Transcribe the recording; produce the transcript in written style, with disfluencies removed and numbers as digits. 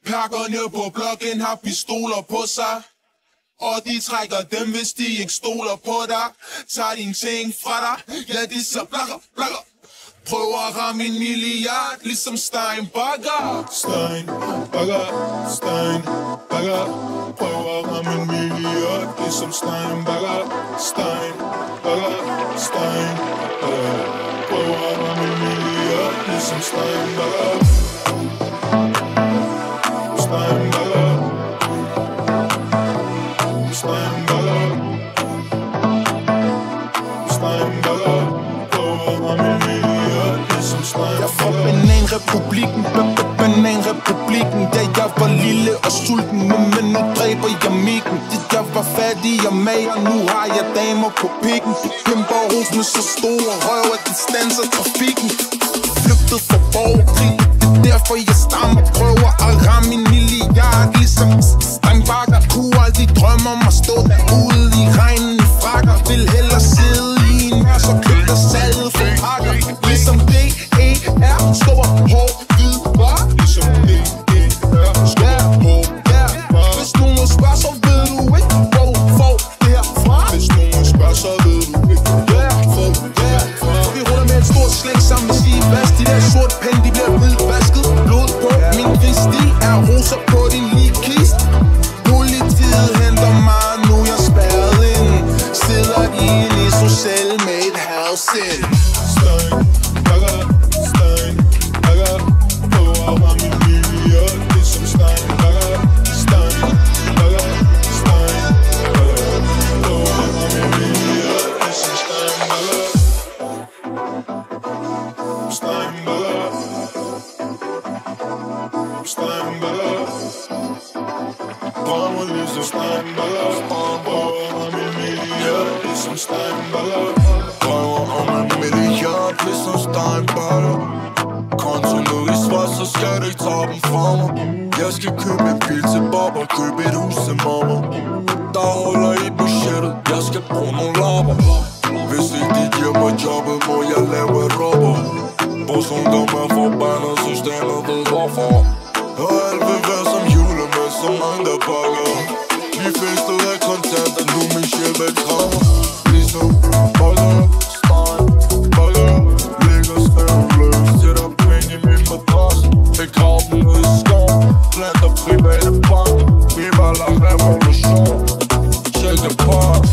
Pakkerne på blokken har pistoler på sig, og de trækker dem, hvis de ikke stoler på dig. Tag din ting fra dig, ja, de så blakker, blakker. Prøv at ramme en milliard, ligesom Steinbacher. Steinbacher, Steinbacher. Prøv at ramme en milliard, ligesom Steinbacher. Steinbacher, Steinbacher. Prøv at ramme en milliard, ligesom Steinbacher. Steinbacher, Steinbacher, Steinbacher. Prøv at ramme en milliard, ligesom Steinbacher. Jeg får bananrepublikken, bananrepublikken. Da jeg var lille og sulten, men nu dræber jeg mikken. Da jeg var fattig og mager, nu har jeg damer på pikken. Du kæmper hos med så store røv, at det standser trafikken. Flygtet fra borgerkrig, det er derfor jeg stammer. Prøver at ramme en milliard, ligesom Steinbacher. Kunne aldrig drømme om at stå derude i regnen i frakker. Vil hellere sidde i en mør, så køb dig salget for pakker. Ligesom D.E.R. Stor, hård, hvid, var. Ligesom D.E.R. Stor, hård, var. Hvis nogen spørger, så ved du ikke, hvor du får det herfra. Hvis nogen spørger, så ved du ikke, hvor du får det herfra. Vi ruller med et stort slæng sammen med Sivas. De der sorte penge, de bliver hvidvasket. Blod på min kristi er roser på din ligkist. Politiet henter mig, nu jeg spærret ind. Sidder i en isocelle med et halvsind. Steinbacher, Steinbacher. Prøv at ramme en milliard, ligesom Steinbacher. Steinbacher, Steinbacher. Prøv at ramme en milliard, ligesom Steinbacher. Steinbacher, Steinbacher. Drømmer ligesom Steinbacher. Prøv at ramme en milliard, ligesom Steinbacher. Drømmer om en milliard, ligesom Steinbacher. Konto nu i svart, så skal du ikke tage dem fra mig. Jeg skal købe en bil til Bob og købe et hus til mamma. Der holder i budgettet, jeg skal bruge nogle lapper. Hvis ikke de giver mig jobbet, må jeg lave rapper. Vores ungdom er forbandet, så stander ved hvorfor. Og alt vil være som julemad, som andre pakker. Vi festede af kontanter, nu min sjæl er krammer. Ligesom Baller, Steinbacher. Ligger stavløs, sætter penge i min madras. Begrav dem ud i skoven, planter private banker. Vi var la revolution, check the park.